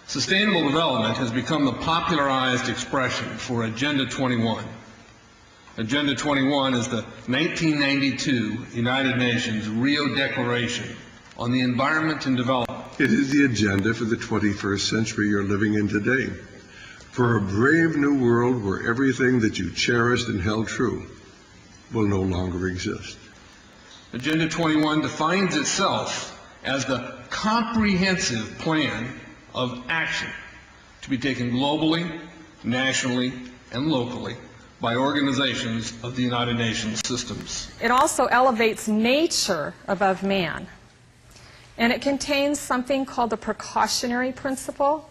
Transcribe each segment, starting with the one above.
Sustainable development has become the popularized expression for Agenda 21. Agenda 21 is the 1992 United Nations Rio Declaration on the Environment and Development. It is the agenda for the 21st century you're living in today, for a brave new world where everything that you cherished and held true will no longer exist. Agenda 21 defines itself as the comprehensive plan of action to be taken globally, nationally, and locally by organizations of the United Nations systems. It also elevates nature above man. And it contains something called the precautionary principle,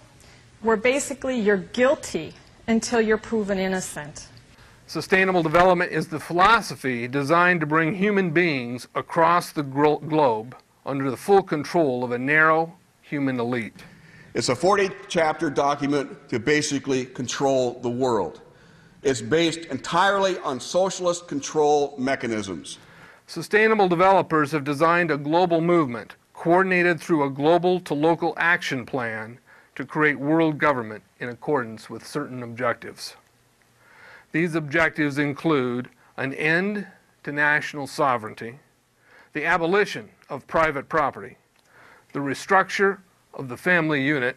where basically you're guilty until you're proven innocent. Sustainable development is the philosophy designed to bring human beings across the globe under the full control of a narrow human elite. It's a 40-chapter document to basically control the world. It's based entirely on socialist control mechanisms. Sustainable developers have designed a global movement coordinated through a global to local action plan to create world government in accordance with certain objectives. These objectives include an end to national sovereignty, the abolition of private property, the restructure of the family unit,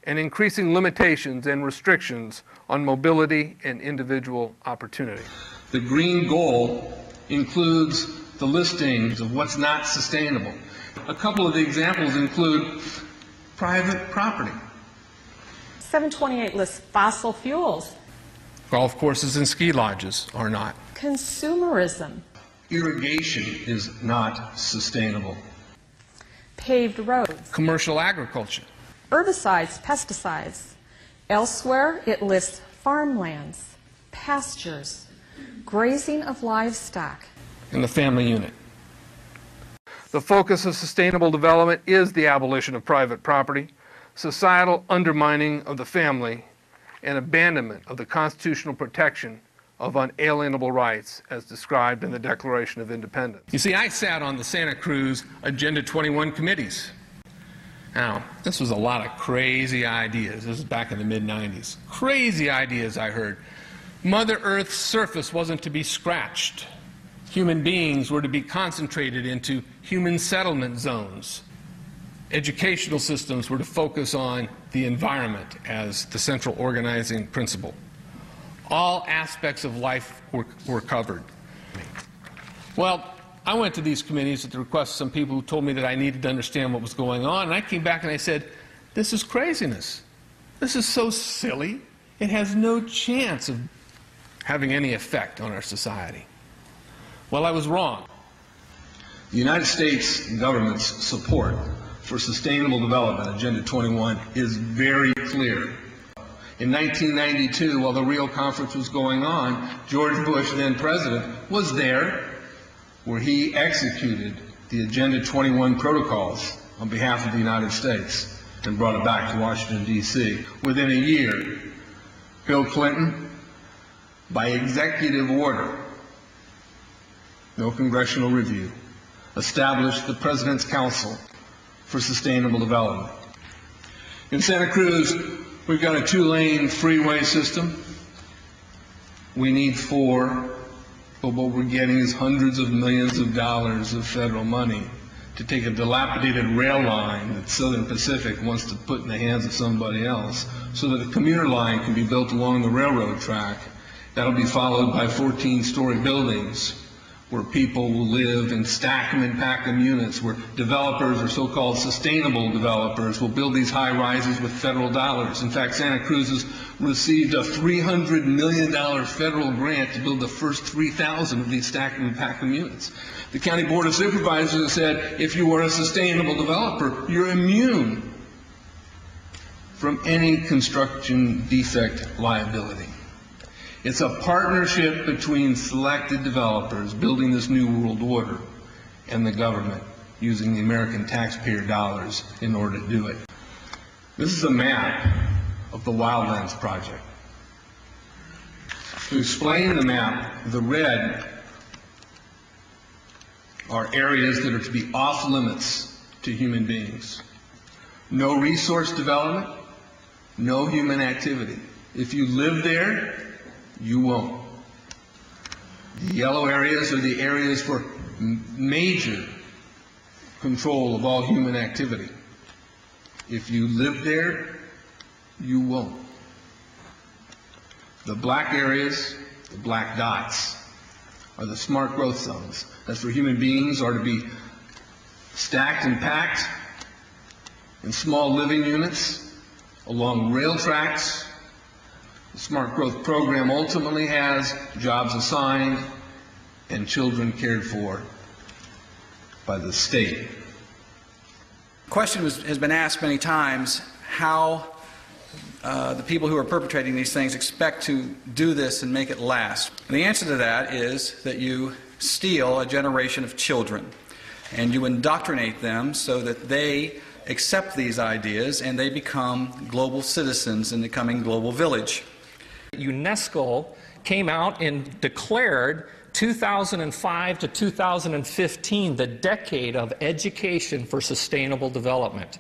and increasing limitations and restrictions on mobility and individual opportunity. The green goal includes the listings of what's not sustainable. A couple of the examples include private property. 728 lists fossil fuels. Golf courses and ski lodges are not. Consumerism. Irrigation is not sustainable. Paved roads. Commercial agriculture. Herbicides, pesticides. Elsewhere, it lists farmlands, pastures, grazing of livestock. And the family unit. The focus of sustainable development is the abolition of private property, societal undermining of the family, and abandonment of the constitutional protection of unalienable rights as described in the Declaration of Independence. You see, I sat on the Santa Cruz Agenda 21 committees. Now, this was a lot of crazy ideas. This was back in the mid-90s. Crazy ideas I heard. Mother Earth's surface wasn't to be scratched. Human beings were to be concentrated into human settlement zones. Educational systems were to focus on the environment as the central organizing principle. All aspects of life were covered. Well, I went to these committees at the request of some people who told me that I needed to understand what was going on, and I came back and I said, this is craziness. This is so silly. It has no chance of having any effect on our society. Well, I was wrong. The United States government's support for sustainable development, Agenda 21, is very clear. In 1992, while the Rio Conference was going on, George Bush, then president, was there where he executed the Agenda 21 protocols on behalf of the United States and brought it back to Washington, D.C. Within a year, Bill Clinton, by executive order, no congressional review, established the President's Council for Sustainable Development. In Santa Cruz, we've got a 2-lane freeway system. We need 4, but what we're getting is hundreds of millions of dollars of federal money to take a dilapidated rail line that Southern Pacific wants to put in the hands of somebody else so that a commuter line can be built along the railroad track. That'll be followed by 14-story buildings where people will live and stack them and pack them units, where developers or so-called sustainable developers will build these high-rises with federal dollars. In fact, Santa Cruz has received a $300 million federal grant to build the first 3,000 of these stack them and pack them units. The County Board of Supervisors has said if you are a sustainable developer, you're immune from any construction defect liability. It's a partnership between selected developers building this new world order and the government using the American taxpayer dollars in order to do it. This is a map of the Wildlands Project. To explain the map, the red are areas that are to be off limits to human beings. No resource development, no human activity. If you live there, you won't. The yellow areas are the areas for major control of all human activity. If you live there, you won't. The black areas, the black dots, are the smart growth zones. That's where human beings are to be stacked and packed in small living units along rail tracks. The Smart Growth Program ultimately has jobs assigned and children cared for by the state. The question has been asked many times how the people who are perpetrating these things expect to do this and make it last. And the answer to that is that you steal a generation of children and you indoctrinate them so that they accept these ideas and they become global citizens in the coming global village. UNESCO came out and declared 2005 to 2015 the decade of education for sustainable development.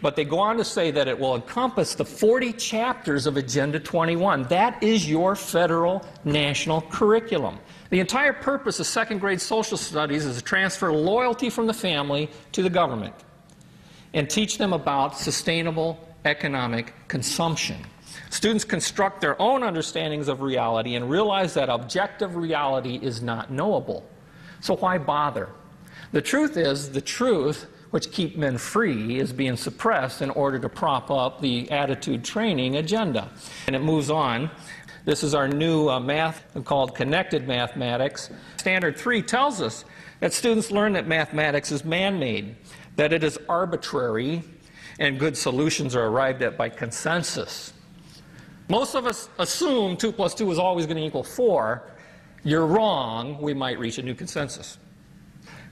But they go on to say that it will encompass the 40 chapters of Agenda 21. That is your federal national curriculum. The entire purpose of second grade social studies is to transfer loyalty from the family to the government and teach them about sustainable economic consumption. Students construct their own understandings of reality and realize that objective reality is not knowable. So why bother? The truth is, the truth which keep men free is being suppressed in order to prop up the attitude training agenda. And it moves on. This is our new math called connected mathematics. Standard 3 tells us that students learn that mathematics is man-made, that it is arbitrary, and good solutions are arrived at by consensus. Most of us assume 2 plus 2 is always going to equal 4. You're wrong. We might reach a new consensus.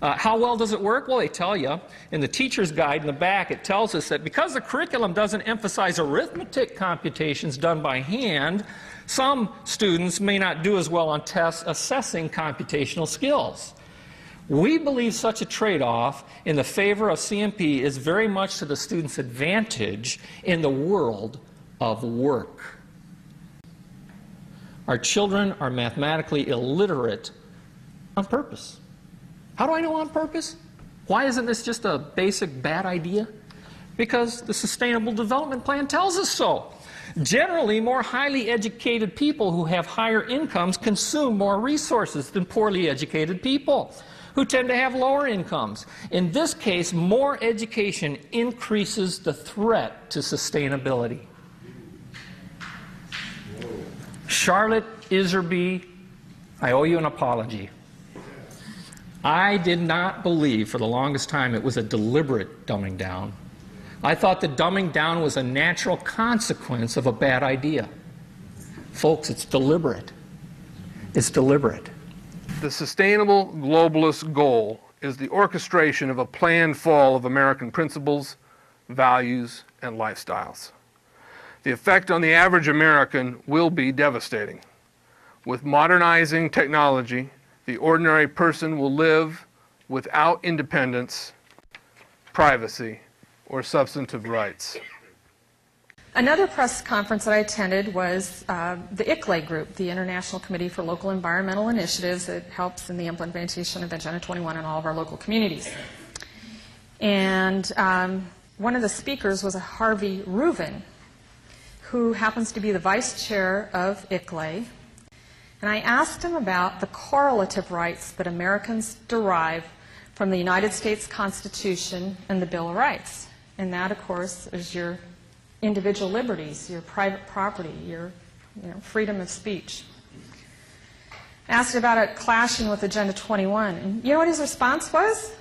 How well does it work? Well, they tell you. In the teacher's guide in the back, it tells us that because the curriculum doesn't emphasize arithmetic computations done by hand, some students may not do as well on tests assessing computational skills. We believe such a trade-off in the favor of CMP is very much to the student's advantage in the world of work. Our children are mathematically illiterate on purpose. How do I know on purpose? Why isn't this just a basic bad idea? Because the Sustainable Development Plan tells us so. Generally, more highly educated people who have higher incomes consume more resources than poorly educated people who tend to have lower incomes. In this case, more education increases the threat to sustainability. Charlotte Iserby, I owe you an apology. I did not believe for the longest time it was a deliberate dumbing down. I thought the dumbing down was a natural consequence of a bad idea. Folks, it's deliberate. It's deliberate. The sustainable globalist goal is the orchestration of a planned fall of American principles, values, and lifestyles. The effect on the average American will be devastating. With modernizing technology, the ordinary person will live without independence, privacy, or substantive rights. Another press conference that I attended was the ICLEI group, the International Committee for Local Environmental Initiatives that helps in the implementation of Agenda 21 in all of our local communities. And one of the speakers was a Harvey Reuven, who happens to be the vice chair of ICLEI. And I asked him about the correlative rights that Americans derive from the United States Constitution and the Bill of Rights. And that, of course, is your individual liberties, your private property, your freedom of speech. I asked about it clashing with Agenda 21. And you know what his response was?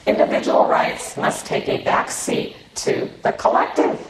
Individual rights must take a back seat to the collective.